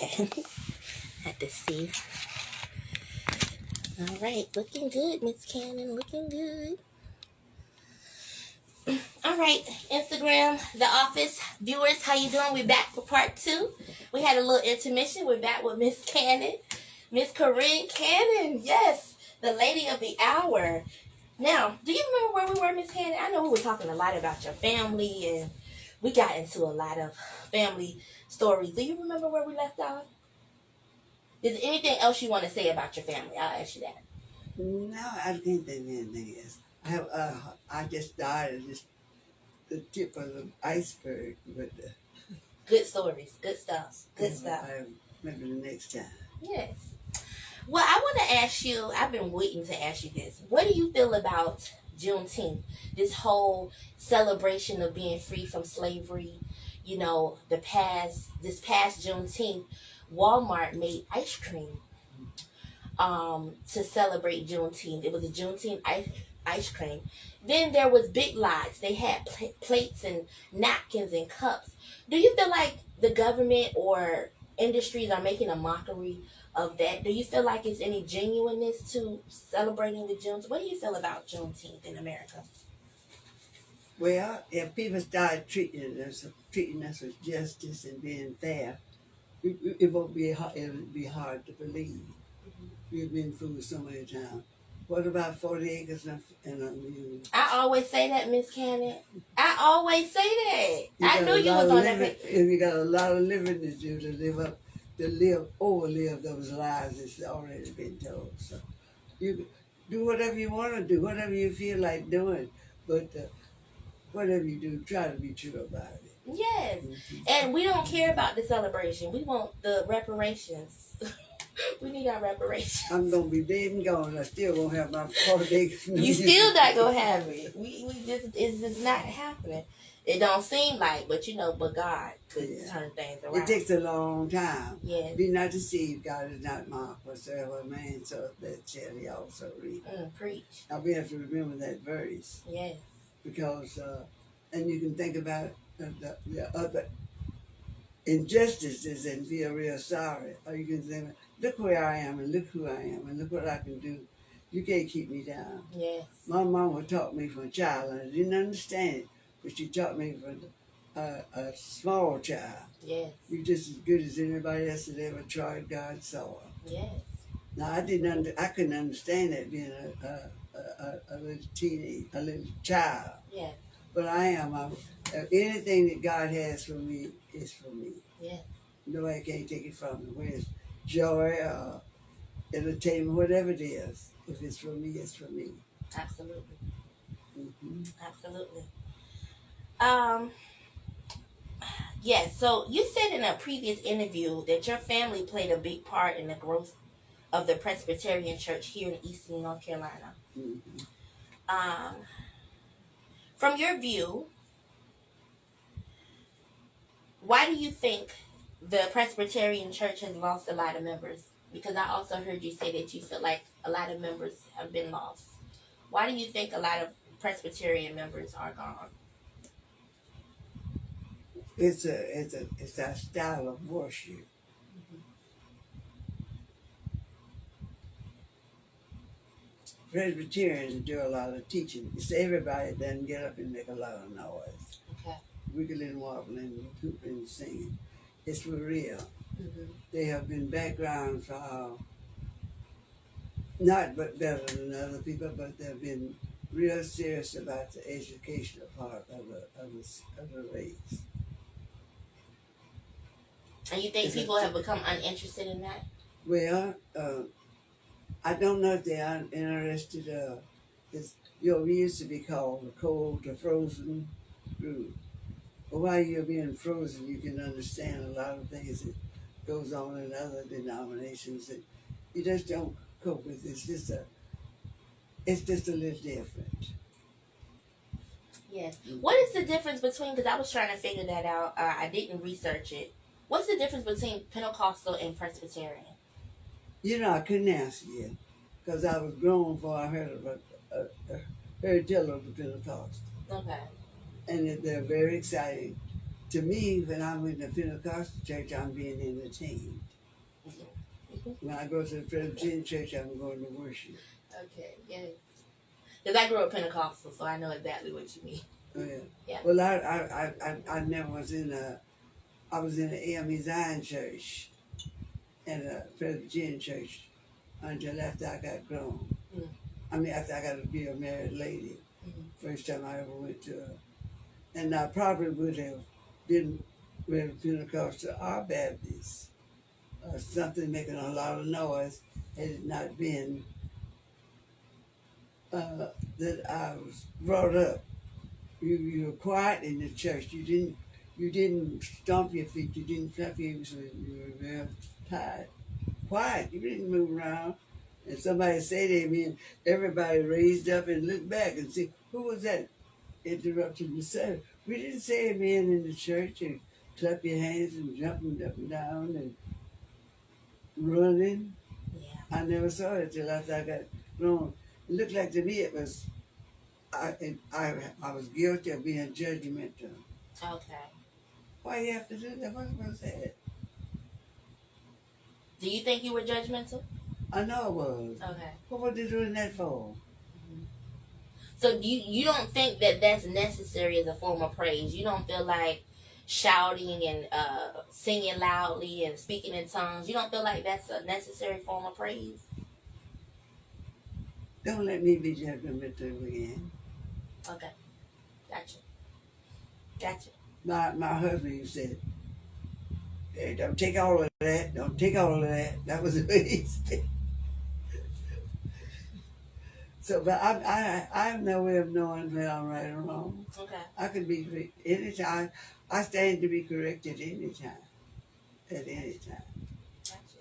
Okay. Had to see. All right, looking good, Miss Cannon. Looking good. All right, Instagram, The Office viewers, how you doing? We're back for part two. We had a little intermission. We're back with Miss Cannon, Ms.Corine Cannon. Yes, the lady of the hour. Now, do you remember where we were, Miss Cannon? I know we were talking a lot about your family, and we got into a lot of family stories. Do you remember where we left off? Is there anything else you want to say about your family? I'll ask you that. No, I can't think of anything else. I just died at the tip of the iceberg, but Good stories, good stuff, good stuff. I maybe the next time. Yes. Well, I want to ask you, I've been waiting to ask you this. What do you feel about Juneteenth? This whole celebration of being free from slavery. You know, this past Juneteenth, Walmart made ice cream to celebrate Juneteenth. It was a Juneteenth ice cream. Then there was Big Lots. They had plates and napkins and cups. Do you feel like the government or industries are making a mockery of that? Do you feel like it's any genuineness to celebrating the Juneteenth? What do you feel about Juneteenth in America? Well, if people start treating us with justice and being fair, it won't be hard. It'll be hard to believe. We've been fooled so many times. What about 40 acres and a mule? I always say that, Miss Cannon. I always say that. You I got knew a you lot was of on that. living. If you got a lot of living to do to overlive those lives that's already been told. So you do whatever you want to do, whatever you feel like doing, but whatever you do, try to be true about it. Yes. Mm-hmm. And we don't care about the celebration. We want the reparations. We need our reparations. I'm gonna be dead and gone. I still won't have my 40 acres. You still not gonna have it. We just it's just not happening. It don't seem like, but but God could turn things around. It takes a long time. Yes. Be not deceived. God is not mocked. Whatsoever a man so that shall he also reap. Preach. Now we have to remember that verse. Yes. Because and you can think about the other injustices and feel real sorry. Or you can say, look where I am and look who I am and look what I can do. You can't keep me down. Yes. My mama taught me from a child and I didn't understand it, but she taught me from a small child. Yes. You're just as good as anybody else that ever tried God's soil. Yes. Now I couldn't understand that being a little child. Yes. But I am. Anything that God has for me is for me. Yes. Nobody can't take it from me. Whether it's joy or entertainment, whatever it is, if it's for me, it's for me. Absolutely. Mm-hmm. Absolutely. Yes. So you said in a previous interview that your family played a big part in the growth of the Presbyterian Church here in Eastern North Carolina. Mm-hmm. From your view, why do you think the Presbyterian Church has lost a lot of members? Because I also heard you say that you feel like a lot of members have been lost. Why do you think a lot of Presbyterian members are gone? It's a style of worship. Presbyterians do a lot of teaching. It's everybody doesn't get up and make a lot of noise. Okay. Wiggling, wobbling, hooping, singing. It's for real. Mm-hmm. They have been background for not but better than other people, but they've been real serious about the educational part of the race. And you think people have become uninterested in that? Well, I don't know if they are interested. We used to be called the cold, the frozen group. But while you're being frozen, you can understand a lot of things that goes on in other denominations that you just don't cope with. It's just a little different. Yes. What is the difference between? Because I was trying to figure that out. I didn't research it. What's the difference between Pentecostal and Presbyterian? I couldn't answer you because I was grown before I heard tell of the Pentecost. Okay. And they're very exciting to me, when I'm in the Pentecostal church, I'm being entertained. When I go to the Presbyterian church, I'm going to worship. Okay, yeah. Because I grew up Pentecostal, so I know exactly what you mean. Oh, yeah. Yeah. Well, I never was in a. I was in the AME Zion church and a Presbyterian church until after I got grown. Mm. I mean, after I got to be a married lady. Mm-hmm. First time I ever went to and I probably would have been with Pentecostal or Baptist or something making a lot of noise had it not been that I was brought up. You were quiet in the church. You didn't stomp your feet. You didn't clap your hands. You were very tired. Quiet. You didn't move around. And somebody said amen. Everybody raised up and looked back and see who was that interrupting the service. We didn't say amen in the church and clap your hands and jumping up and down and running. Yeah. I never saw it till after I got grown. It looked like to me it was I was guilty of being judgmental. Okay. Why you have to do that? What was that? Do you think you were judgmental? I know it was. Okay. What were they doing that for? So you don't think that that's necessary as a form of praise? You don't feel like shouting and singing loudly and speaking in tongues? You don't feel like that's a necessary form of praise? Don't let me be judgmental again. Okay. Gotcha. Gotcha. My husband used to say, hey, don't take all of that. Don't take all of that. That was the way he said. So, but I have no way of knowing when I'm right or wrong. Okay. I can be anytime. I stand to be corrected anytime. At any time. Gotcha.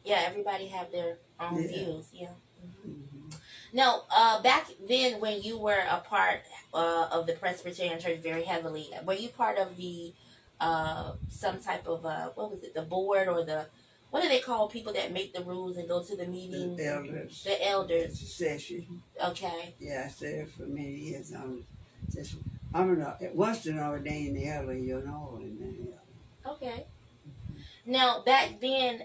Yeah, everybody have their own Yeah. views. Yeah. Mm-hmm. No, back then when you were a part of the Presbyterian Church very heavily, were you part of the some type of what was it, the board or the what do they call people that make the rules and go to the meetings? The elders. The elders. Session. Okay. Yeah, I served for many years on this. I'm once an ordained elder, you know, and Okay. Now back then,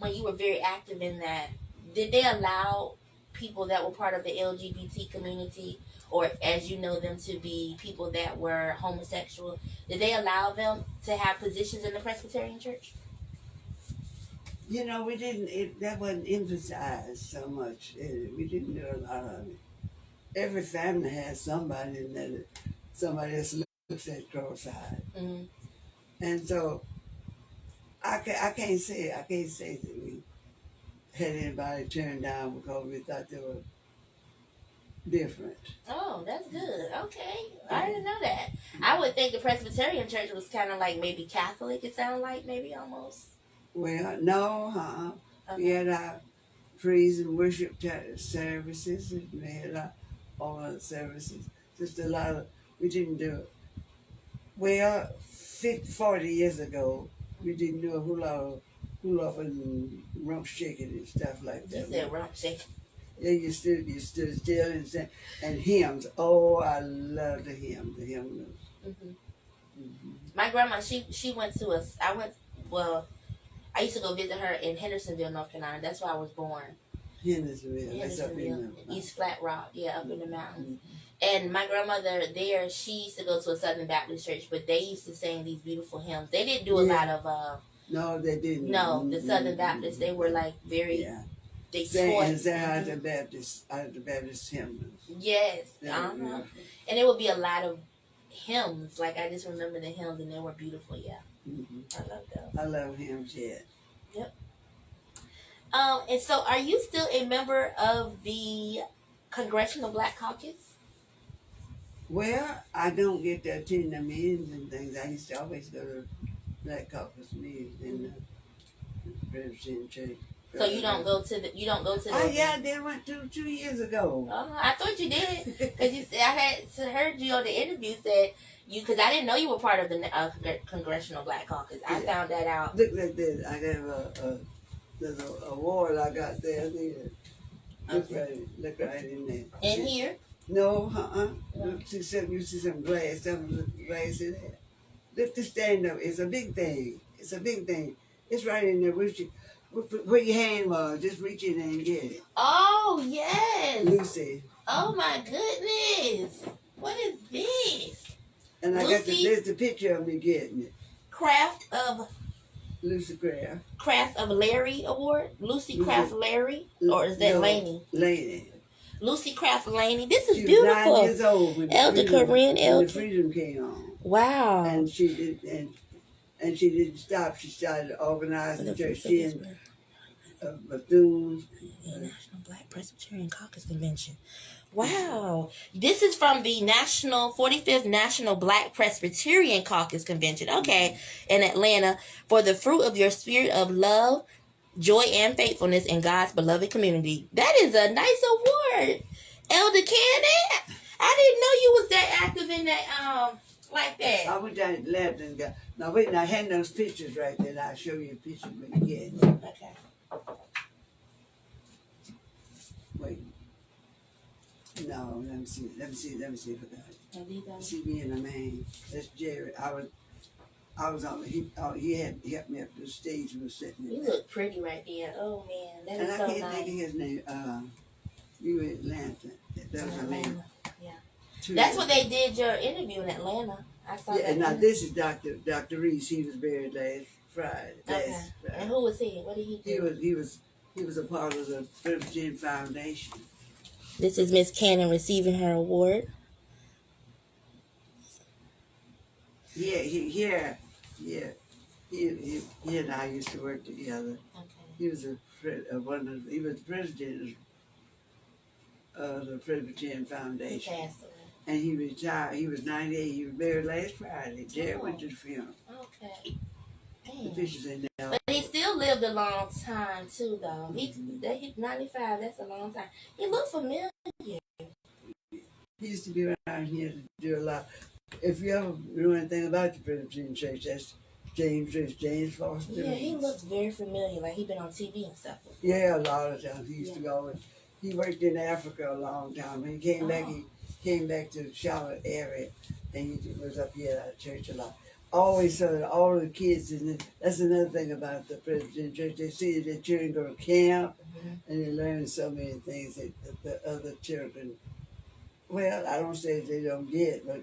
when you were very active in that, did they allow people that were part of the LGBT community, or as you know them to be people that were homosexual, did they allow them to have positions in the Presbyterian Church? you know, we didn't. That wasn't emphasized so much. We didn't do a lot of it. Every family has somebody in there. Somebody else looks at cross-eyed, Mm-hmm. and so I can't say that we had anybody turned down because we thought they were different. Oh, that's good. Okay, I didn't know that. I would think the Presbyterian Church was kind of like maybe Catholic. It sounded like maybe almost. Well, no, Okay. we had our praise and worship services, and we had our all other services. Just a lot of, we didn't do it. Well, 40 years ago, we didn't do a whole lot of hula and rump shaking and stuff like You that. said rump shake. Yeah, you stood still and sang, and hymns. Oh, I love the hymns. The hymns. Mm-hmm. Mm-hmm. My grandma, she went to us. I used to go visit her in Hendersonville, North Carolina. That's where I was born. Hendersonville. That's up in Hendersonville, the East Flat Rock, yeah, up in the mountains. Mm-hmm. And my grandmother there, she used to go to a Southern Baptist church, but they used to sing these beautiful hymns. They didn't do a lot of No, they didn't. no, the Southern Baptists, they were like very they taught. Out the Baptist hymns. Yes. They were Uh-huh. beautiful. And it would be a lot of hymns. Like I just remember the hymns and they were beautiful, yeah. Mm-hmm. I love those. I love hymns, yeah. Yep. And so are you still a member of the Congressional Black Caucus? Well, I don't get to attend the meetings and things. I used to always go to Black Caucus meetings in the Presbyterian Church. So you don't go to the Oh yeah, I did went 2 years ago. I thought you did because you said I had heard you on the interview said you because I didn't know you were part of the Congressional Black Caucus. I found that out. Look like this. I got there's a award I got there. Look right in there. In here? No, No. You see some glass in there. Lift the stand up. It's a big thing. It's a big thing. It's right in there. Where your hand was. Just reach in there and get it. Oh, yes. Lucy. Oh, my goodness. What is this? And I got Lucy there's the picture of me getting it. Craft of Lucy Craft. Craft of Larry Award? Lucy Lucy- Craft Larry? Or is that No, Laney? Laney. Lucy Craft Laney. This is She was beautiful. 9 years old when Elder Corine, when Elder. the freedom came on. Wow. And she did and she didn't stop. She started organizing the church. She and Bethune. National Black Presbyterian Caucus Convention. Wow. This is from the 45th National Black Presbyterian Caucus Convention. Okay. In Atlanta. For the fruit of your spirit of love, joy, and faithfulness in God's beloved community. That is a nice award. Elder Cannon. I didn't know you was that active in that, like that. I went down to Atlanta and got. Now wait, I had those pictures right there. I'll show you a picture when you get it. Okay. Wait. No, let me see. Let me see if I got it. See me and a man. That's Jerry. I was on. He had helped me up to the stage. We were sitting You there. look pretty right there. Oh man, that And is I so can't nice. think of his name. You in Atlanta. That was her name. Atlanta. Yeah. Too. That's what they did your interview in Atlanta. I saw Yeah, that. and now this is Dr. Reese. He was buried last Friday. Okay. And who was he? What did he do? He was a part of the Presbyterian Foundation. This is Ms. Cannon receiving her award. Yeah, he and I used to work together. Okay. He was he was the president of the Presbyterian Foundation. He passed away. And he retired. He was 98. He was buried last Friday. Jerry went to the funeral. Okay. The pictures in there. But he still lived a long time too, though. He 95. That's a long time. He looked familiar. He used to be around here to do a lot. If you ever know anything about the Presbyterian Church, that's James Foster. Yeah, he looked very familiar. Like he'd been on TV and stuff. Yeah, a lot of times. He used to go. He worked in Africa a long time. When he came back, he came back to the Charlotte area, and he was up here at church a lot. Always all the kids, and that's another thing about the Presbyterian Church. They see their children go to camp, and they learn so many things that the other children. Well, I don't say they don't get, but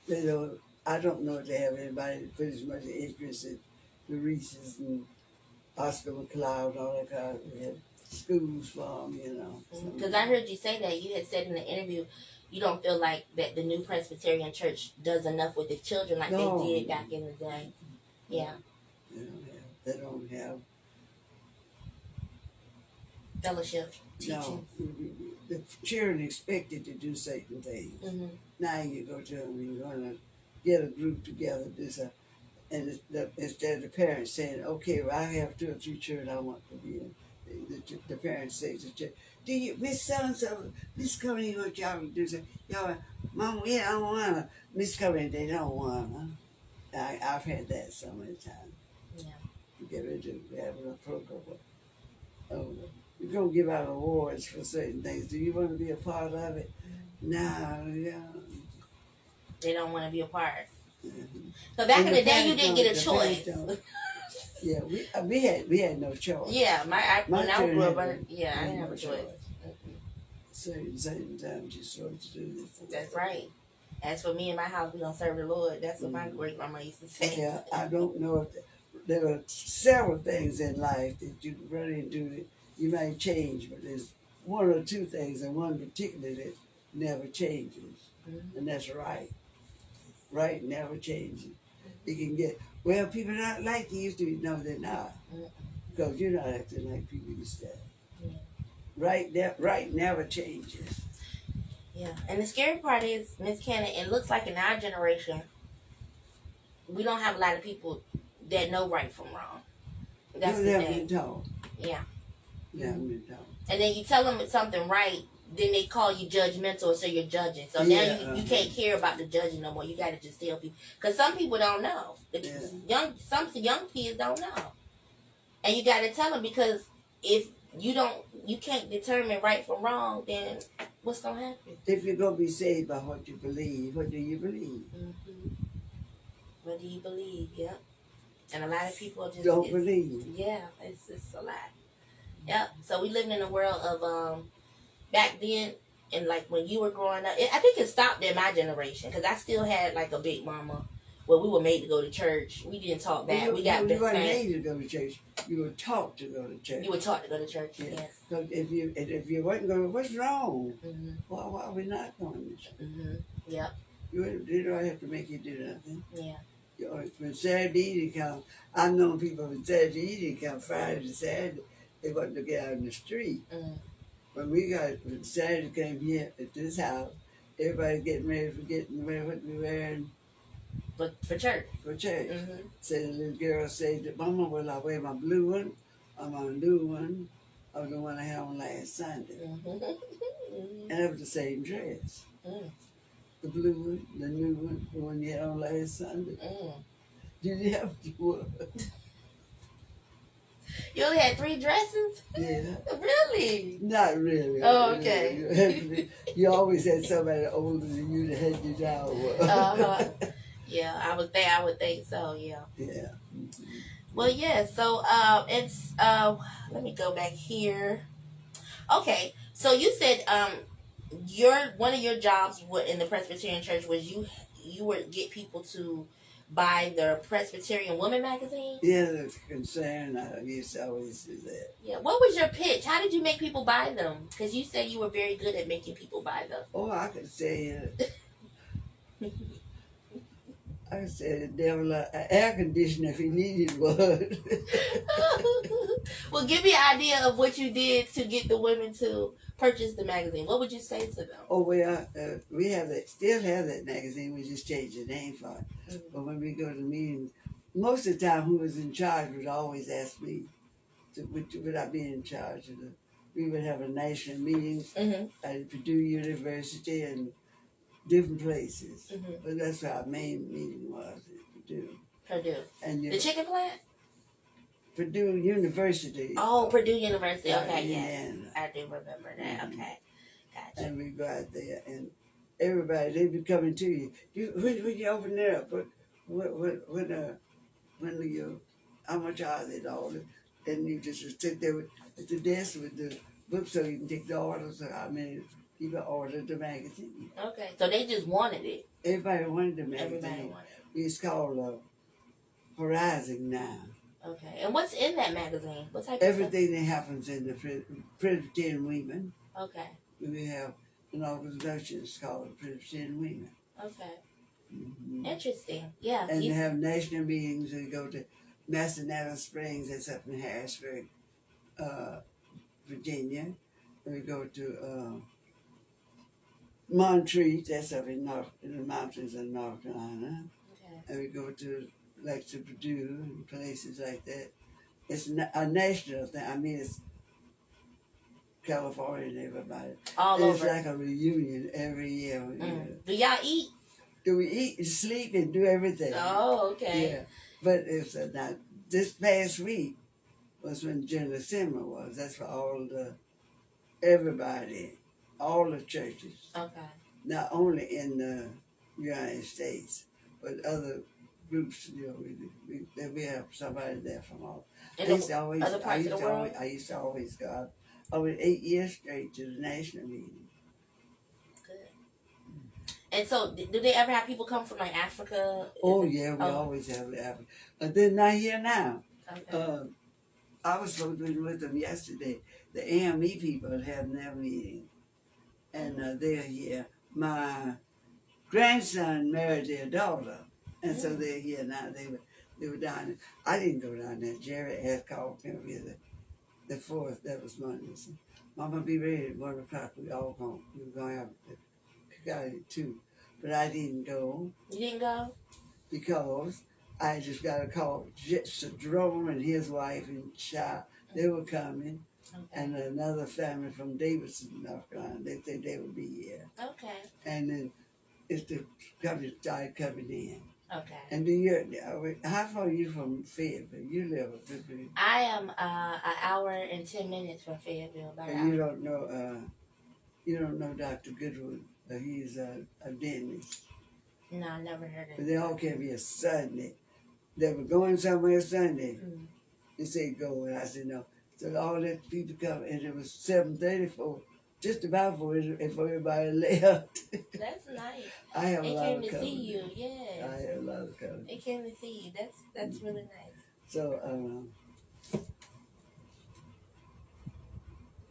they don't. I don't know if they have anybody that put as much interest in the Reeses and Oscar McLeod, all that kind of. We had schools for them, you know. Because I heard you say that. You had said in the interview you don't feel like that the new Presbyterian Church does enough with the children like they did back in the day. Yeah. They don't have Fellowship, teaching. No, the children expected to do certain things. Now you go to them, you're going to get a group together, and instead of the parents saying, okay, well, I have 2 or 3 children I want to be in, the parents say to the church, do you, Miss So-and-so, Miss Corine, what y'all do? Say, y'all, Mom, yeah, I don't want to. Miss Corine, they don't want to. I've had that so many times. Yeah. You get ready to have a program. You're going to give out awards for certain things. Do you want to be a part of it? No, yeah. They don't want to be a part. So back in the day, you didn't get a choice. Yeah, we had no choice. Yeah, when I grew up, I didn't have a choice. Certain times you're supposed to do this. That's right. As for me and my house, we don't serve the Lord. That's what my great grandma used to say. Yeah, I don't know if there are several things in life that you run into that you might change, but there's 1 or 2 things, and one particularly that never changes, and that's right. Right never changes. You can get, well, people not like you used to be. No, they're not. Because you're not acting like people used to. Right never changes. Yeah, and the scary part is, Miss Cannon, it looks like in our generation, we don't have a lot of people that know right from wrong. That's the thing. Yeah. Never been told. And then you tell them it's something right, then they call you judgmental, so you're judging. So now you can't care about the judging no more. You got to just tell people, because some people don't know. Some young kids don't know, and you got to tell them, because if you can't determine right from wrong, then what's gonna happen? If you're gonna be saved by what you believe, what do you believe? What do you believe? Yep. And a lot of people just don't it's believe. yeah, it's a lot. Yep. So we living in a world of back then, and like when you were growing up, I think it stopped in my generation because I still had like a big mama. Well, we were made to go to church. We didn't talk Well, back. We got you weren't spanked. made to go to church. You were taught to go to church. You were taught to go to church. Yeah. Yes. So if you weren't going, what's wrong? Mhm. Why are we not going to church? Mhm. Yep. You don't have to make you do nothing. Yeah. You know, when Saturday evening comes, I've known people when Saturday evening comes, Friday to Saturday, they want to get out in the street. Mm. When Saturday came here at this house, everybody getting ready what we wearing But for church. for church. Mhm. So the little girl said, Mama, will I wear my blue one or my new one or the one I had on last Sunday? Mhm. And it was the same dress. Mm. The blue one, the new one, the one you had on last Sunday. Mm. You didn't have to. You only had 3 dresses. Yeah. Really? Not really. Oh, okay. You always had somebody older than you that had you down. Uh-huh. Yeah, I was there. I would think so. Yeah. Yeah. Well, yeah. So, it's let me go back here. Okay. So you said your one of your jobs in the Presbyterian Church was you would get people to buy the Presbyterian Woman magazine. Yeah, the concern I used to always do that. Yeah. What was your pitch? How did you make people buy them? Because you said you were very good at making people buy them. Oh, I could say the devil an air conditioner if he needed one. Well, give me an idea of what you did to get the women to purchase the magazine. What would you say to them? Oh well, we still have that magazine. We just changed the name for it. Mm-hmm. But when we go to meetings, most of the time, who was in charge would always ask me, would I be in charge of the? We would have a national meeting Mm-hmm. at Purdue University and different places. Mm-hmm. But that's where our main meeting was at Purdue. Purdue. And The chicken plant? Purdue University. Oh, Purdue University. Right, Okay, yes. Indiana. I do remember that. Mhm. Okay. Gotcha. And we go out there, and everybody they be coming to you. When you open it up, when do you? How much are they, all? And you just sit there at the desk with the book, so you can take the orders. Or how many people ordered the magazine? Okay. So they just wanted it. Everybody wanted the Everybody magazine. wanted It's called Horizon now. it. Okay. And what's in that magazine? What type of Everything that happens in the Presbyterian women. stuff? Okay. We have an organization it's called the Presbyterian Women. Okay. Mm-hmm. Interesting. Yeah. And they have national meetings. We go to Massanutten Springs, that's up in Harrisburg, Virginia. And we go to Montrese, that's up in the mountains of North Carolina. Okay. And we go to Purdue and places like that. It's a national thing. I mean, it's California and everybody. All and over. It's like a reunion every year. Mm. Do y'all eat? Do we eat, sleep, and do everything? Oh, okay. Yeah, but it's not. This past week was when General Assembly was. That's for everybody, all the churches. Okay. Not only in the United States, but other groups. We have somebody there from all. In I used to always. other parts of the world? I used to always go. I went 8 years straight to the national meeting. Good. And so, do they ever have people come from like Africa? Oh yeah, we always have that. But they're not here now. Okay. I was supposed to be with them yesterday. The AME people are having their meeting, and they're here. My grandson married their daughter, and so they're here now. They were down there. I didn't go down there. Jerry had called me the 4th. That was Monday. So, Mama, be ready at 1 o'clock. We were gonna have got it too, but I didn't go. You didn't go? Because I just got a call. Jerome and his wife and child, they were coming, Okay. and another family from Davidson, North Carolina. They said they would be here, Okay. and then it's the company started coming in. Okay. And how far are you from Fayetteville? You live in Fayetteville. I am an hour and 10 minutes from Fayetteville. And you don't know Dr. Goodwood. He's a dentist. No, I never heard But it. they all came here Sunday. They were going somewhere Sunday. Mm. They said go, and I said no. So all that people come, and it was 7:30 for just about for everybody left. That's nice. I have a They lot came of to see company. you. Yes. I have a lot of company. They came to see you. That's really nice. So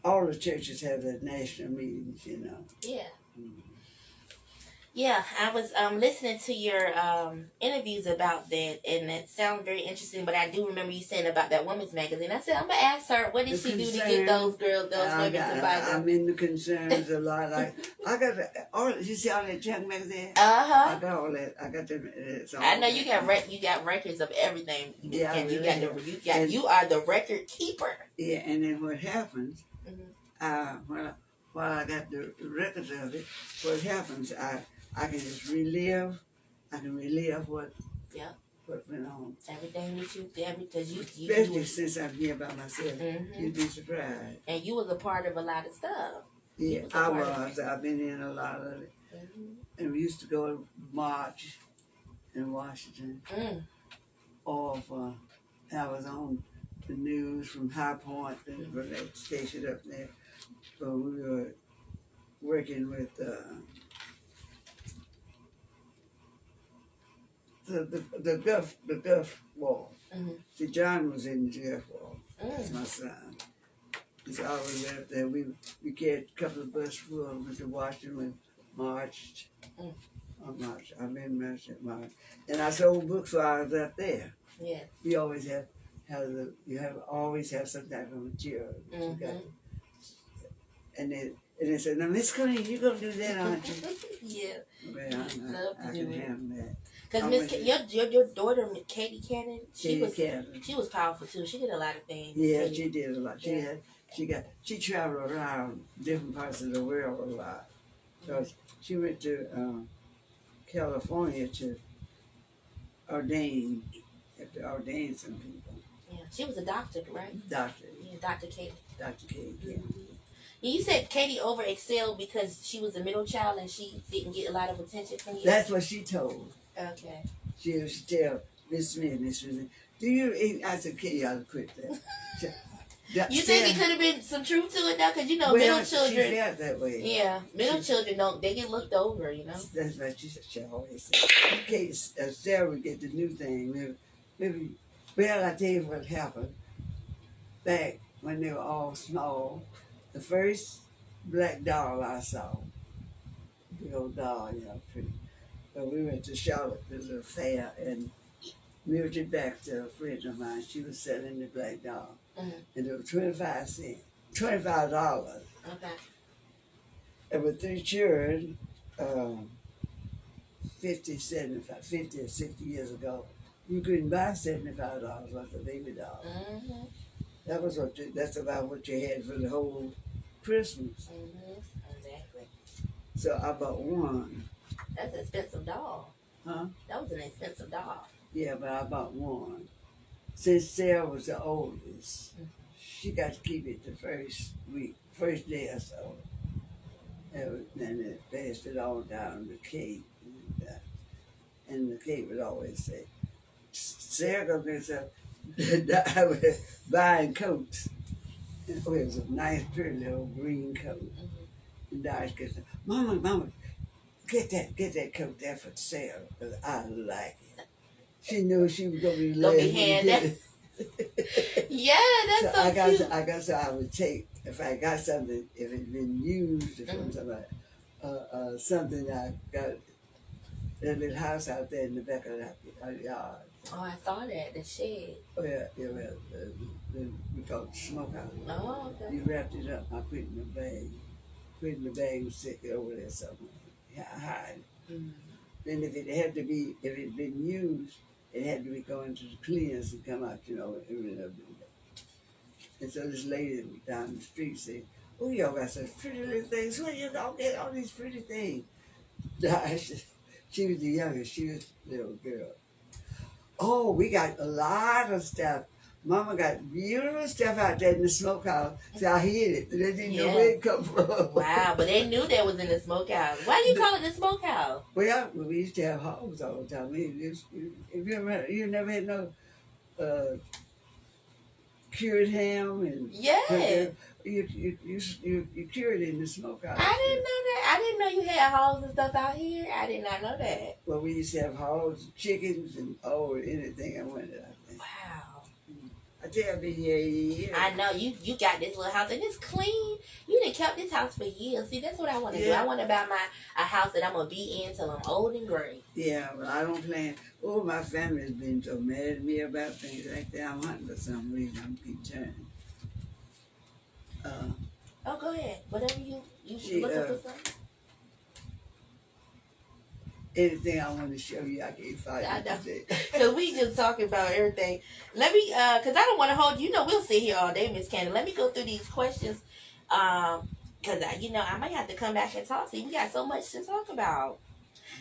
all the churches have their national meetings, you know. Yeah. Mm. Yeah, I was listening to your interviews about that, and it sounds very interesting. But I do remember you saying about that women's magazine. I said I'm gonna ask her what did The she do to concern, get those girls, those women to buy them. I'm in the concerns a lot. Like I got all. You see all that junk magazine? Uh-huh. I got all that. I got them. It's all I know you that. got you got records of everything. Yeah, I You really got have. you are the record keeper. Yeah, and then what happens? Mm-hmm. While I got the records of it, what happens? I can just relive. I can relive what. Yeah. What went on. Everything that you did, because you Especially since I'm here by myself, mm-hmm. you'd be surprised. And you was a part of a lot of stuff. Yeah, I was. I've been in a lot of it. Mm-hmm. And we used to go to march in Washington. Or I was on the news from High Point, and from that station up there. So we were working with the Gulf War. Mm-hmm. See, John was in the Gulf War. That's Mm. my son. So I was up there. We carried a couple of buses full of to Washington. We marched. Mm. I've been marching, and I sold books while I was up there. Yeah. You always always have some type of material. Mm-hmm. And they said, "Now, Ms.Corine, you gonna do that, aren't you?" Yeah. Well, I can handle that. Because your daughter Katie Cannon, Cannon. she was powerful too. She did a lot of things. Yeah, she did a lot. She traveled around different parts of the world a lot. Because she went to California to ordain some people. Yeah, she was a doctor, right? Doctor. Yeah, Dr. Katie. Dr. Katie. Yeah. You said Katie over excelled because she was a middle child and she didn't get a lot of attention from you. That's what she told. Okay. She used to tell Miss Smith, do you? I said, Katie, I'll quit that. You think it could have been some truth to it now? Because middle children. She felt that way. Yeah, middle children they get looked over, That's what she always said. Katie, Sarah would get the new thing. Well, I tell you what happened. Back when they were all small, the first black doll I saw, big old doll, pretty. But we went to Charlotte, the little fair, and Mildred Baxter, a friend of mine, she was selling the black doll. Mm-hmm. And it was 25 cents, $25. Okay. And with 3 children, 50 or 60 years ago, you couldn't buy $75 worth of baby dolls. Mm-hmm. That's about what you had for the whole Christmas. Mm-hmm. Exactly. So I bought one. That's an expensive doll. Huh? That was an expensive doll. Yeah, but I bought one. Since Sarah was the oldest, she got to keep it the first day or so. And then it passed it all down to Kate. And the Kate would always say, Sarah gonna be so I was buying coats. And it was a nice, pretty little green coat. Mm-hmm. And Doris could say, Mama, get that coat there for Sarah, because I like it. She knew she was gonna be late. Yeah, that's so cute. I guess I would take if I got something, if it's been used from somebody, something I got that little house out there in the back of the yard. Oh, I saw that, the shed. Oh yeah, we call it the smokehouse. Oh, okay. You wrapped it up, I put it in the bag. Put it in the bag and stick it over there somewhere. Hide it. Mm. Then if it been used, it had to be going to the cleaners and come out, and so this lady down the street said, "Oh, y'all got such pretty little things. Where you gonna get all these pretty things?" She was the youngest. She was a little girl. Oh, we got a lot of stuff. Mama got beautiful stuff out there in the smokehouse. So I hid it. They didn't know Yeah. where it come from. Wow, but they knew that was in the smokehouse. Why do you call it the smokehouse? Well, we used to have hogs all the time. If you never had no cured ham and Yeah. you cure it in the smokehouse. I didn't know that. I didn't know you had hogs and stuff out here. I did not know that. Well, we used to have hogs, chickens, and anything I wanted. I think. Wow. I think I've been here 80 years. I know you got this little house and it's clean. You done kept this house for years. See, that's what I want to do. I want to buy a house that I'm gonna be in till I'm old and gray. Yeah, but I don't plan. Oh, my family's been so mad at me about things like that. I'm hunting for some reason. I'm keep turning. Oh, go ahead. Whatever you See, looking for something. Anything I want to show you, I can find I it know. today. Cause we just talking about everything. Let me, cause I don't want to hold you. You know, we'll sit here all day, Miss Cannon. Let me go through these questions. Cause I might have to come back and talk. See, we got so much to talk about.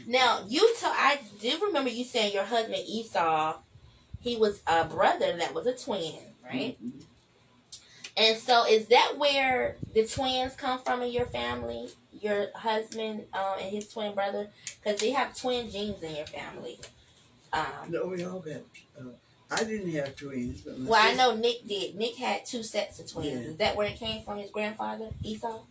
Now, I do remember you saying your husband Esau, he was a brother that was a twin, right? Mm-hmm. And so, is that where the twins come from in your family? Your husband and his twin brother, because they have twin genes in your family. No, we all got. I didn't have twins, but Well, I know Nick did. Nick had 2 sets of twins. Yeah. Is that where it came from? His grandfather, Esau.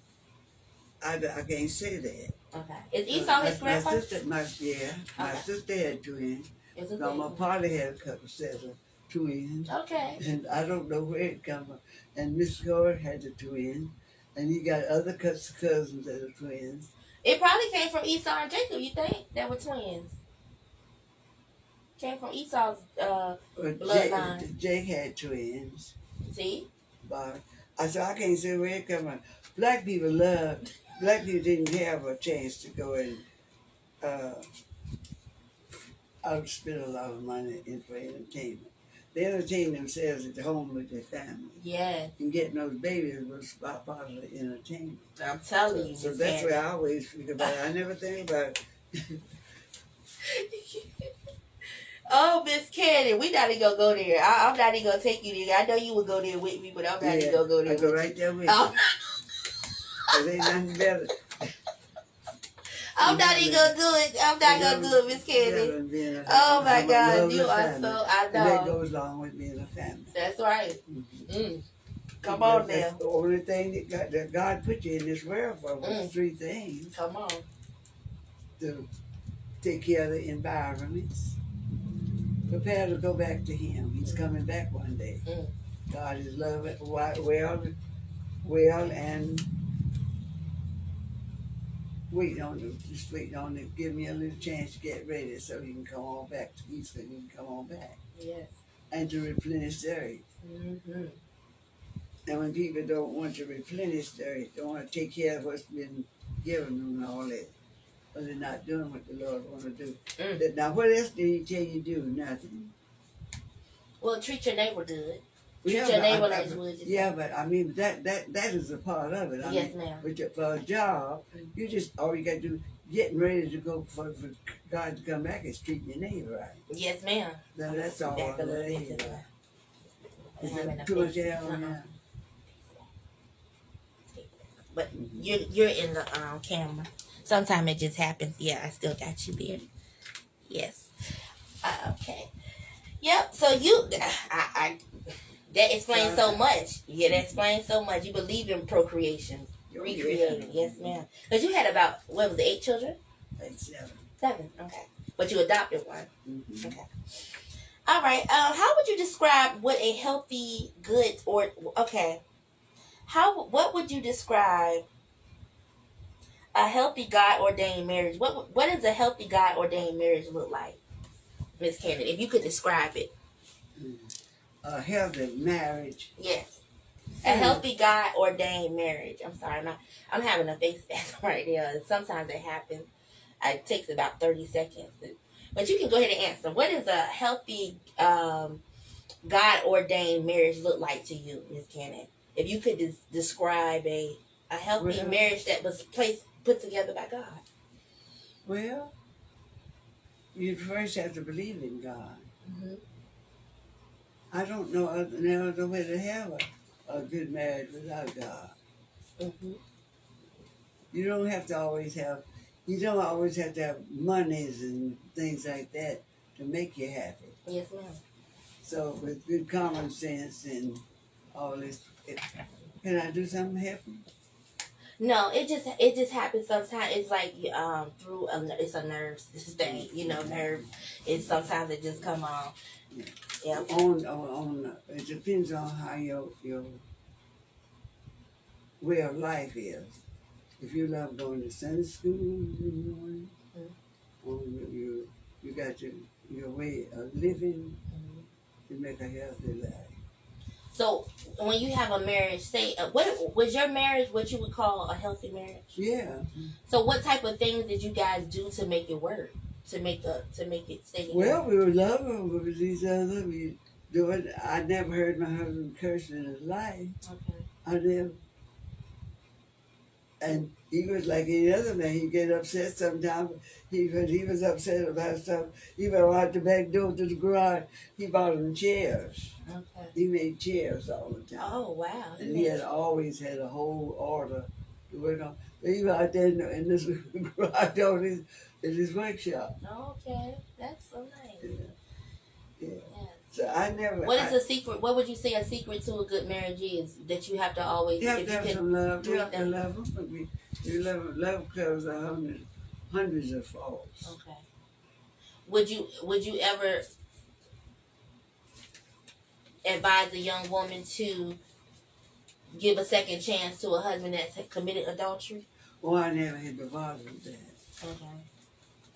I can't say that. Okay. Is Esau his grandfather? My sister had twins. No, my father had a couple sets of twins. Okay. And I don't know where it come from. And Ms.Corine had the twins. And he got other cousins that are twins. It probably came from Esau and Jacob, you think? That were twins. Came from Esau's bloodline. Jake had twins. See? But I can't say where it come from. Black people didn't have a chance to go and outspend a lot of money for entertainment. They entertained themselves at home with their family. Yeah. And getting those babies was part of the entertainment. I'm telling you. So that's where I always think about it. I never think about it. Oh, Miss Cannon, we gotta go there. I'm not even gonna take you there. I know you would go there with me, but I'm not even gonna go there. I go right there with you. Cause ain't nothing better. I'm not even gonna do it. I'm not gonna do it, Miss Cannon. Oh my God, you are so. I know. And that goes along with being a family. That's right. Mm-hmm. Come on now. That's the only thing that God put you in this world for was 3 things. Come on. To take care of the environments. Prepare to go back to Him. He's coming back one day. God is loving, well, and waiting on you. Just waiting on to give me a little chance to get ready so He can come on back. So He can come on back. Yes. And to replenish the earth. Mm-hmm. And when people don't want to replenish the earth, don't want to take care of what's been given them and all that, or they're not doing what the Lord wants to do. Now, what else did He tell you to do? Nothing. Well, treat your neighbor good. Treat your neighbor like you would yourself. Yeah, but I mean that is a part of it. Yes, ma'am. But for a job, you just all you got to do, getting ready to go for God to come back is treating your neighbor right. Yes, ma'am. Now that's all. Back a little bit to Is that. that too much air on there? But you're in the camera. Sometimes it just happens. Yeah, I still got you there. Yes. Okay. Yep. So that explains so much. Yeah, that explains so much. You believe in procreation, recreating. Yes, ma'am. Because you had about 8 children? Like 7. 7. Okay. But you adopted one. Mm-hmm. Okay. All right. How would you describe what a healthy, good, what would you describe a healthy God ordained marriage? What does a healthy God ordained marriage look like, Miss Cannon? If you could describe it. A healthy marriage. Yes. A healthy God ordained marriage. I'm sorry, I'm having a face right now. Sometimes it happens. It takes about 30 seconds. But you can go ahead and answer. What does a healthy God ordained marriage look like to you, Miss Cannon? If you could describe a healthy marriage that was put together by God. Well, you first have to believe in God. Mm-hmm. I don't know no other way to have a good marriage without God. Mm-hmm. You don't have to always have, you don't always have to have monies and things like that to make you happy. Yes, ma'am. So with good common sense and all this, can I do something happy? No, it just happens sometimes. It's like through it's a nerve thing, nerve. It's sometimes it just come on. Yeah. Yeah. It depends on how your way of life is. If you love going to Sunday school in the morning, or you got your way of living, Mhm. you make a healthy life. So when you have a marriage, say what was your marriage? What you would call a healthy marriage? Yeah. So what type of things did you guys do to make it work? To make it stay together? Well, we were loving with each other. We do it. I never heard my husband curse in his life. Okay. I never. And he was like any other man. He'd get upset sometimes. When he was upset about stuff, he went out the back door to the garage. He bought him chairs. Okay. He made chairs all the time. Oh wow. And he had always had a whole order to work on. He was out there in this garage door in his workshop. Okay, that's so nice. Yeah. Yeah. Yes. So I never. What is a secret? What would you say a secret to a good marriage is that you have to always? You have if to you have can some love. You read have to them. love them. But you love covers hundreds of faults. Okay. Would you ever advise a young woman to give a second chance to a husband that's committed adultery? Well, I never had to bother with that. Okay.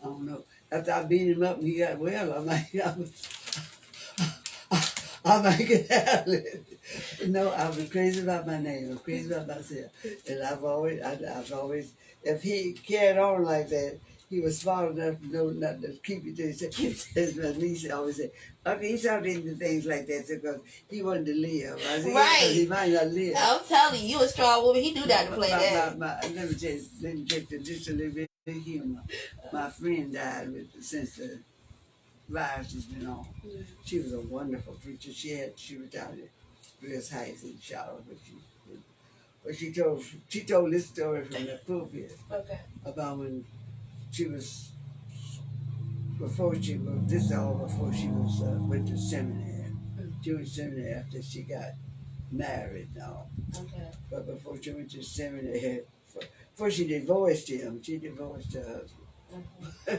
I don't know. After I beat him up and he got well, I might get out of it. No, I was crazy about my name. I was crazy about myself. And I've always, if he carried on like that, he was smart enough to know not to keep it to himself. As my niece always said, okay, he started into things like that because he wanted to live. I said, Right. Yeah, he might not live. I'm telling you, you a strong woman. He do that to play that. Let me take just a little bit of humor. My friend died since the virus has been on. She was a wonderful preacher. She retired at Grace Heights in Charlotte, but she told this story from the pulpit Okay. about when she was before she was this is all before she was went to seminary. She went to seminary after she got married now. Okay. But before she went to seminary, before she divorced him, she divorced her husband. Mm-hmm.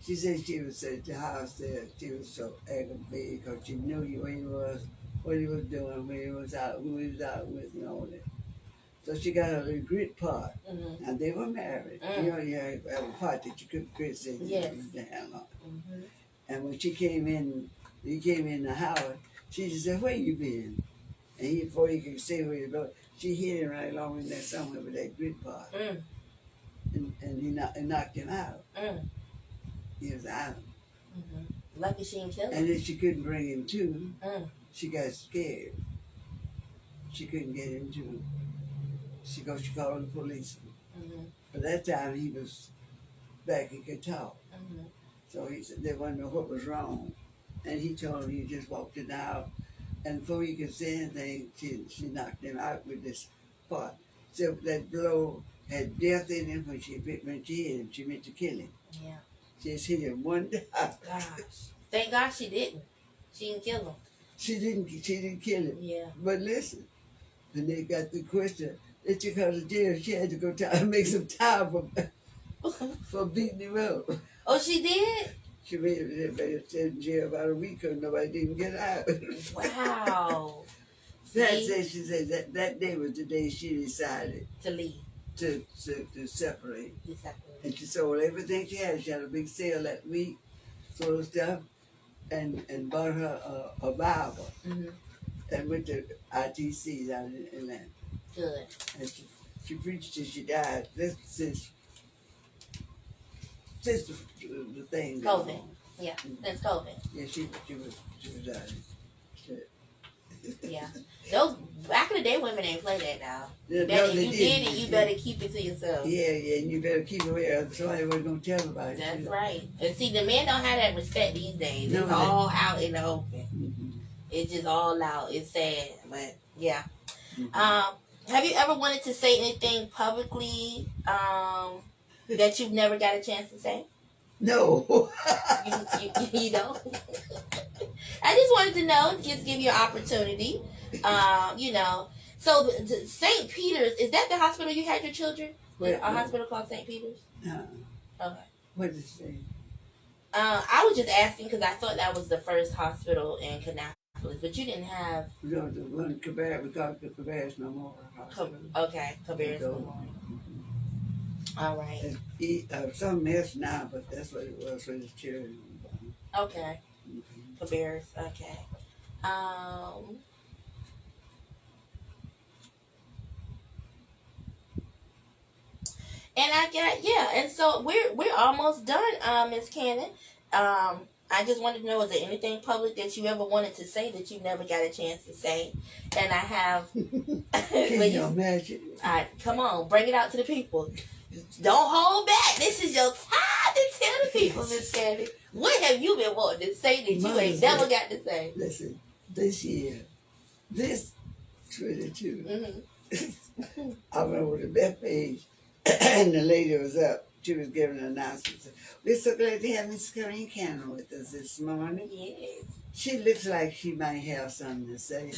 She said she was at the house there. She was so aggravated because she knew where he was, what he was doing, where he was out, who he was out with, and all that. So she got a little grit pot. Mm-hmm. And they were married. Mm. You know, you have a pot that you could grit in Yes. down on. Mm-hmm. And when he came in the house, she just said, "Where you been?" And before he could say where he was, she hit him right along in there somewhere with that grit pot. Mm. And he knocked him out. Mm. He was out. Mm-hmm. Lucky she didn't kill him. And then she couldn't bring him to. Mm. She got scared. She couldn't get him to. She called the police. Mm-hmm. By that time he was back, he could talk. Mm-hmm. So he said they wanted to know what was wrong. And he told him he just walked it out. And before he could say anything, she knocked him out with this pot. So that blow had death in him when she hit him. She meant to kill him. Yeah. She just hit him one time. Gosh. Thank God she didn't. She didn't kill him. She didn't kill him. Yeah. But listen, when they got the question, they took her to jail. She had to go make some time for beating him up. Oh, she did? She made it in jail about a week because nobody didn't get out. Wow. She said that day was the day she decided to leave. To separate. To separate. And she sold everything she had. She had a big sale that week, sold stuff, and bought her a Bible. Mm-hmm. And went to ITC down in Atlanta. Good. And she preached till she died. This since the thing. COVID. Yeah, since COVID. Yeah, she was dying. Yeah. Those back in the day women ain't play that now. Yeah, you did it, you better keep it to yourself. Yeah, and you better keep it where somebody wasn't gonna tell about it. That's right. And see, the men don't have that respect these days. No, it's all out in the open. Mm-hmm. It's just all out. It's sad, but yeah. Mm-hmm. Have you ever wanted to say anything publicly that you've never got a chance to say? No. You know. I just wanted to know, just give you an opportunity. You know. So St. Peter's, is that the hospital you had your children? A hospital called St. Peter's? No. Okay. What did you say? I was just asking because I thought that was the first hospital in Kannapolis, but you didn't have. No, the one Cabarrus, we call it the Cabarrus Memorial Hospital. Okay, Cabarrus Memorial. All right. Something else now, but that's what it was for the children. Okay. Mm-hmm. Cabarrus. Okay. Um. And I got, yeah, and so we're almost done, Ms. Cannon. I just wanted to know, is there anything public that you ever wanted to say that you never got a chance to say? And I have. Can you imagine? Come on, bring it out to the people. Don't hold back. This is your time to tell the people, Miss Candy. What have you been wanting to say that you ain't never got to say? Listen, this year, this 22, Mm-hmm. I went over to Beth page, and the lady was up. She was giving an announcement. We're so glad to have Ms.Corine Cannon with us this morning. Yes. She looks like she might have something to say.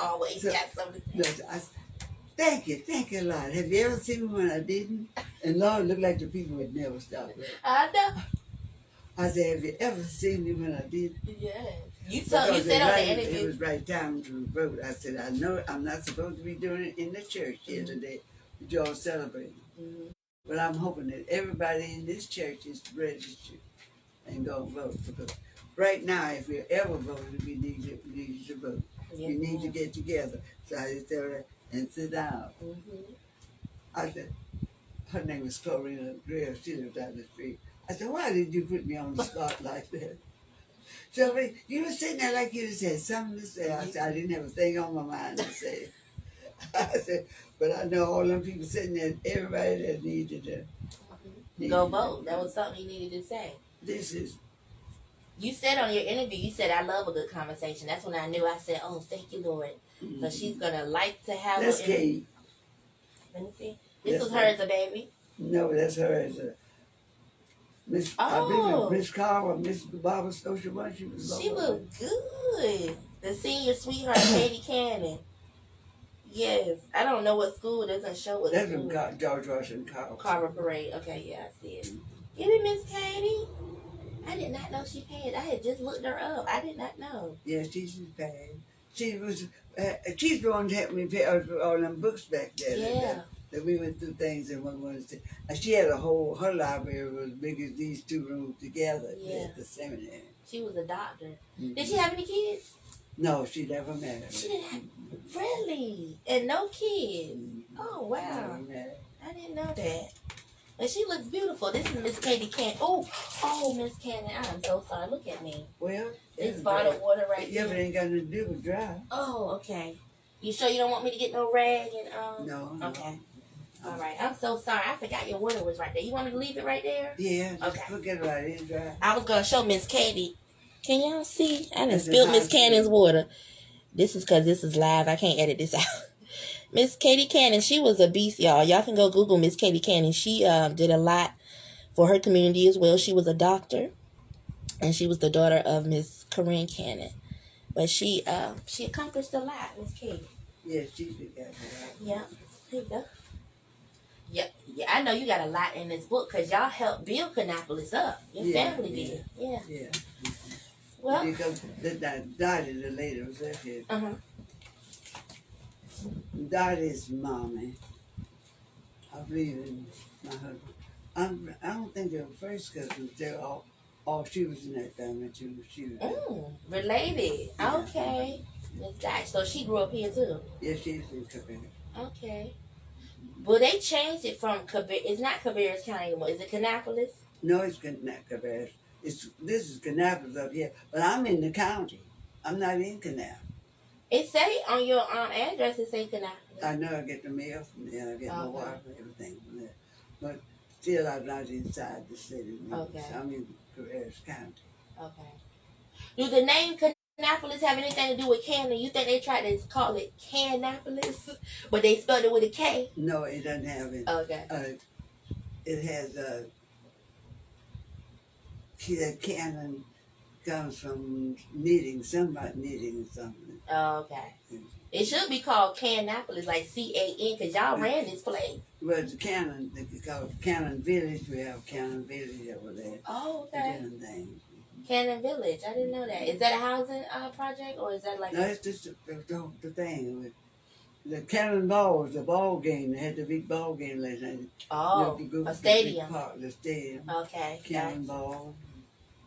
Always got something to say. Thank you a lot. Have you ever seen me when I didn't? And Lord, looked like the people would never stop it. I know. I said, have you ever seen me when I did? Yes. You said on the interview. It was right time to vote. I said, I know I'm not supposed to be doing it in the church here today, but y'all celebrating. Mm-hmm. But I'm hoping that everybody in this church is registered and go vote. Because right now, if we ever voted, we need to vote. Yeah. We need to get together. So I just tell her and sit down. Mm-hmm. I said, her name is Corina Greer. She lives down the street. I said, why did you put me on the spot like that? So you were sitting there like you said something to say. I said, I didn't have a thing on my mind to say. I said, but I know all them people sitting there, everybody that needed to Go vote. That was something you needed to say. This is. You said on your interview, you said, I love a good conversation. That's when I knew. I said, oh, thank you, Lord. Because she's going to like to have That's Kate. Let me see. This was her as a baby? No, that's her as a Miss. I believe Miss Carr or Miss Barbara Scotia one. She looked good. The senior sweetheart, Katie Cannon. Yes. I don't know what school. It doesn't show what that's school. That's from George Washington Carver Parade. Okay, yeah, I see it. Give me Miss Katie. I did not know she paid. I had just looked her up. I did not know. Yeah, she's paid. She was. She's the one that helped me pay all them books back there. Yeah. That we went through things and one was. She had her library was as big as these two rooms together at the seminary. She was a doctor. Mm-hmm. Did she have any kids? No, she never married. She didn't have, really? And no kids? Mm-hmm. Oh, wow. I didn't know that. And she looks beautiful. This is Miss Katie Cannon. Oh, Miss Cannon, I am so sorry. Look at me. Well, it's bottled water right there. Yeah, there. but it ain't got nothing to do with dry. Oh, okay. You sure you don't want me to get no rag and No. Okay. All right. I'm so sorry. I forgot your water was right there. You want me to leave it right there? Yeah. Okay. Look at it right. It's dry. I was gonna show Miss Katie. Can y'all see? I done spilled Miss Cannon's water. This is because this is live. I can't edit this out. Miss Katie Cannon, she was a beast, y'all. Y'all can go Google Miss Katie Cannon. She did a lot for her community as well. She was a doctor, and she was the daughter of Ms.Corine Cannon. But she accomplished a lot, Miss Katie. Yeah, she did that. Yeah, there you go. Yeah, I know you got a lot in this book because y'all helped build Kannapolis up. Your family did. Yeah. Well, because Dottie, the lady was up here. Dottie's mommy, I believe in my husband. I don't think they were first cousins. They're all she was in that family too. She was related. Yeah. Okay. So she grew up here too. Yeah, she's in Cabarrus. Okay. Well, they changed it from Cabarrus. It's not Cabarrus County anymore. Is it Kannapolis? No, it's not Cabarrus. This is Kannapolis up here, but I'm in the county. I'm not in Kannapolis. It say on your address, it say Kannapolis. I know I get the mail from there. I get my water and everything from there. But still, I'm not inside the city. Okay. So I'm in Cabarrus County. Okay. Do the name Cannapolis have anything to do with Cannon? You think they tried to call it Cannapolis, but they spelled it with a K? No, it doesn't have it. Okay. It has that cannon comes from knitting, somebody knitting something. Okay. It should be called Cannapolis, like CAN, because y'all ran this place. Well, the Cannon, it's called Cannon Village. We have Cannon Village over there. Oh, okay. Different things. Cannon Village. I didn't know that. Is that a housing project, or is that like? No, it's just the thing. The Cannonballs, the ball game. They had the big ball game last night. Oh, a stadium. The stadium. Okay. Cannonball.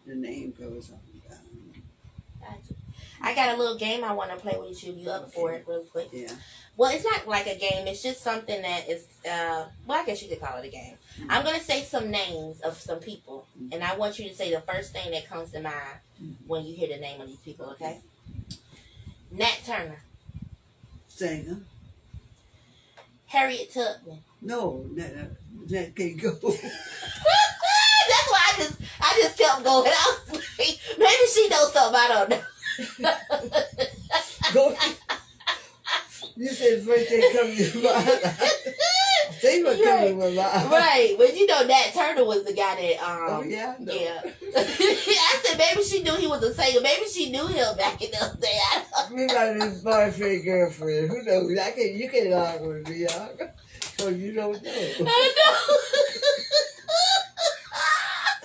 The name goes on. Gotcha. I got a little game I want to play with you. You up for it, real quick? Yeah. Well, it's not like a game. It's just something that is. Well, I guess you could call it a game. Mm-hmm. I'm gonna say some names of some people, mm-hmm. and I want you to say the first thing that comes to mind mm-hmm. when you hear the name of these people. Okay. Nat Turner. Singer. Harriet Tubman. No, that can't go. That's why I just kept going. I was like, maybe she knows something I don't know. Go. You said first thing coming to mind. They were coming to mind. Right, but you know Nat Turner was the guy that oh yeah, no. Yeah. I said maybe she knew he was a singer. Maybe she knew him back in the day. We got his boyfriend, girlfriend. Who knows? You can't argue with me, because you don't know. I know.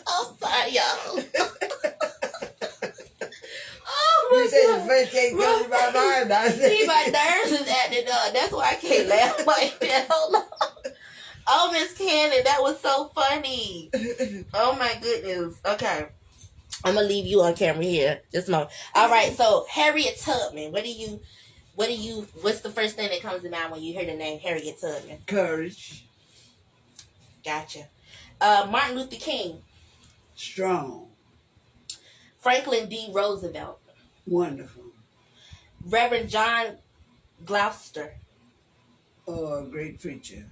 I'm sorry, y'all. You said the first thing comes to my mind. I said. See, my nerves is acting up. That's why I can't laugh like that. Hold on. Oh, Ms. Cannon, that was so funny. Oh my goodness. Okay. I'm gonna leave you on camera here. Just a moment. All right, so Harriet Tubman. What's the first thing that comes to mind when you hear the name Harriet Tubman? Courage. Gotcha. Martin Luther King. Strong. Franklin D. Roosevelt. Wonderful. Reverend John Gloucester. Oh, a great preacher.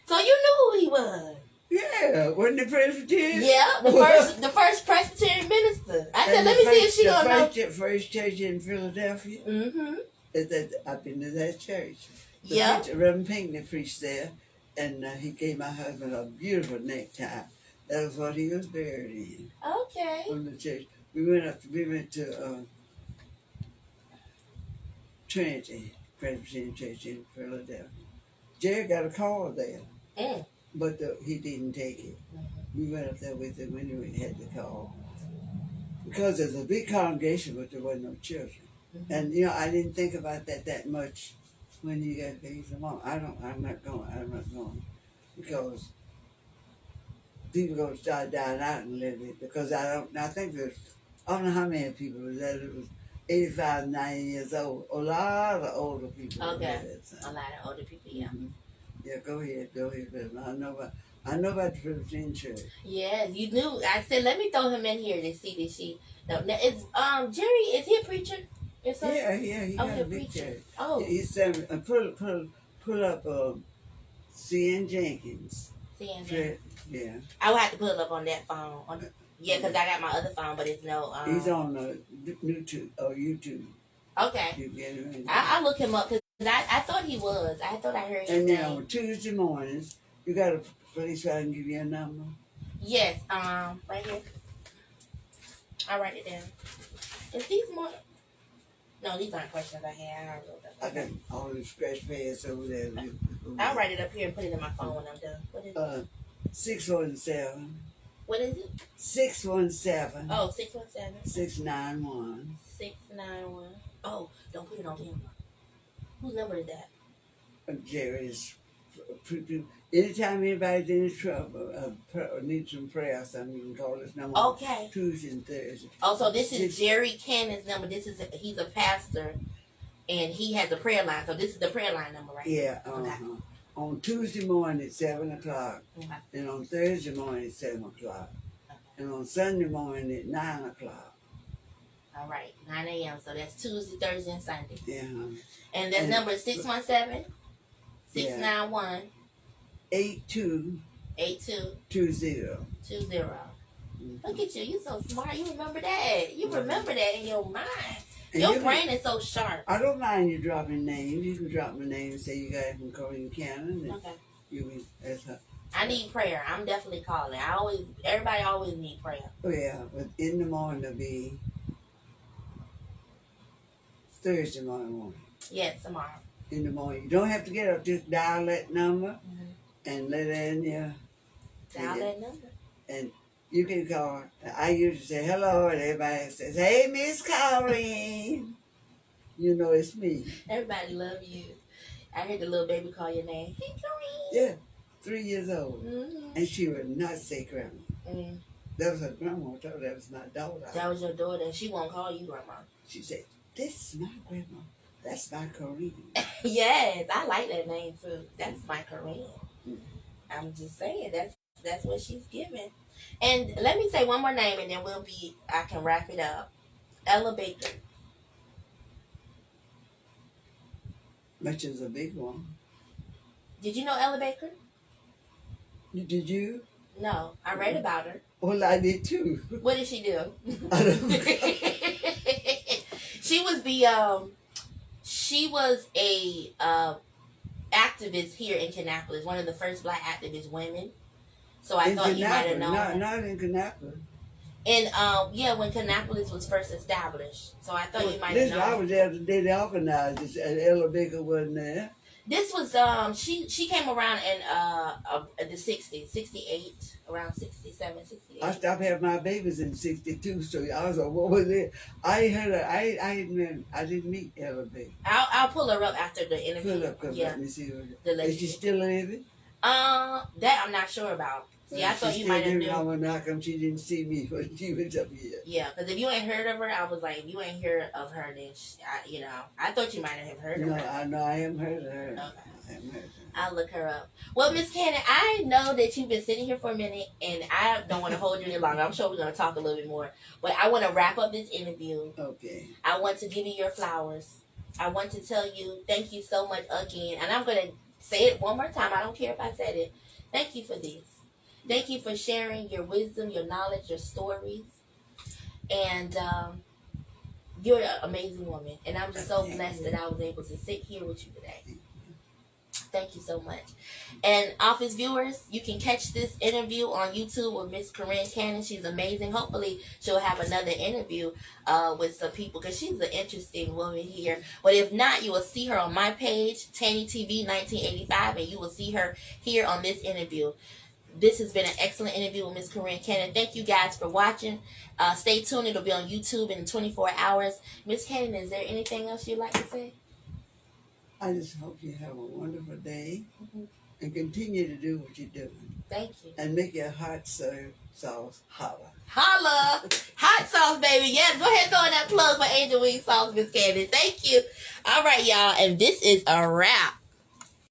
So you knew who he was. Yeah, wasn't the Presbyterian? Yeah, the first Presbyterian minister. I said, let me see if she don't know. The first church in Philadelphia. Mm-hmm. I've been to that church. Yeah. Reverend Pinckney preached there, and he gave my husband a beautiful necktie. That was what he was buried in. Okay. From the church. We went to Trinity Presbyterian Church in Philadelphia. Jerry got a call there. But he didn't take it. Mm-hmm. We went up there with him when we had the call. Because there's a big congregation, but there wasn't no children. Mm-hmm. And, I didn't think about that much when you got babies. I'm not going. Because people are going to start dying out in a little bit. Because I don't know how many people was there. It was 85, 90 years old. A lot of older people. Okay. A lot of older people, yeah. Mm-hmm. Yeah, go ahead. I know about the Presbyterian Church. Yeah, you knew. I said, let me throw him in here to see that she. No, it's Jerry. Is he a preacher? Yeah, he got a big church. Oh, he said, pull up C.N. Jenkins. C.N. Jenkins. Yeah. I would have to pull it up on that phone. Yeah, because I got my other phone, but it's no. He's on YouTube or YouTube. Okay. You get him. I'll look him up because I thought he was. I thought I heard his name. And now Tuesday mornings, you got a place where I can give you a number? Yes, right here. I'll write it down. Is these more? No, these aren't questions I had. I got all the scratch pads over there. I'll write it up here and put it in my phone when I'm done. What is it? 617. What is it? 617. Oh, 617. 691. 691. Oh, don't put it on him. Whose number is that? Jerry's. Anytime anybody's in trouble, needs some prayer or something, you can call this number. Okay. Tuesday and Thursday. Oh, so this is Jerry Cannon's number. He's a pastor, and he has a prayer line. So this is the prayer line number, right? Yeah. Okay. On Tuesday morning at 7 o'clock, okay. And on Thursday morning at 7 o'clock, okay. And on Sunday morning at 9 o'clock. All right, 9 a.m. So that's Tuesday, Thursday, and Sunday. Yeah. And that number is 617 691 8220. Look at you. You're so smart. You remember that. You remember that in your mind. And Your you can, brain is so sharp. I don't mind you dropping names. You can drop my name and say you got it from Corine Cannon, and Okay. you can, that's her. I need prayer. I'm definitely calling. Everybody always need prayer. Oh yeah, but in the morning it'll be Thursday morning. Yes, tomorrow. In the morning, you don't have to get up. Just dial that number Mm-hmm. and let it in your. Dial that number. And you can call. I usually say hello, and everybody says, "Hey, Miss Corine." You know it's me. Everybody love you. I heard the little baby call your name. Hey, Corine. Yeah, 3 years old, Mm-hmm. and she would not say grandma. Mm. That was her grandma. I told her that was my daughter. That was your daughter, and she won't call you grandma. She said, "This is my grandma. That's my Corine." Yes, I like that name too. That's my Korean. I'm just saying that's what she's giving. And let me say one more name, and then I can wrap it up. Ella Baker. Which is a big one. Did you know Ella Baker? Did you? No, I read about her. Well, I did too. What did she do? I don't know. She was she was a activist here in Kannapolis, one of the first black activist women. So I thought you might have known her. Not in Kannapolis. And yeah, when Kannapolis was first established, so I thought you might have Listen, known. I was there the day they organized this, and Ella Baker wasn't there. This was she came around in the 60s, 68, around 67, 68. I stopped having my babies in '62, so I was like, what was it? I ain't heard her. I didn't meet Ella Baker. I'll pull her up after the interview. Pull up, Yeah. let me see her. The Is lady. she still living? That I'm not sure about. See, I thought you might have knew. I knew. wonder how come she didn't see me when she was up here. Yeah, because if you ain't heard of her, I was like, if you ain't heard of her, then I thought you might have heard of her. No, I haven't heard of her. Okay. I haven't heard of her. I'll look her up. Well, Miss Cannon, I know that you've been sitting here for a minute, and I don't want to hold you any longer. I'm sure we're going to talk a little bit more. But I want to wrap up this interview. Okay. I want to give you your flowers. I want to tell you thank you so much again. And I'm going to say it one more time. I don't care if I said it. Thank you for this. Thank you for sharing your wisdom, your knowledge, your stories. And you're an amazing woman. And I'm just so blessed that I was able to sit here with you today. Thank you so much. And office viewers, you can catch this interview on YouTube with Ms.Corine Cannon. She's amazing. Hopefully she'll have another interview with some people because she's an interesting woman here. But if not, you will see her on my page, Tanny TV 1985, and you will see her here on this interview. This has been an excellent interview with Ms.Corine Cannon. Thank you guys for watching. Stay tuned. It'll be on YouTube in 24 hours. Ms. Cannon, is there anything else you'd like to say? I just hope you have a wonderful day and continue to do what you're doing. Thank you. And make your hot sauce holler. Holla! Hot sauce, baby. Yes, go ahead and throw in that plug for Angel Wing Sauce, Miss Cannon. Thank you. All right, y'all. And this is a wrap.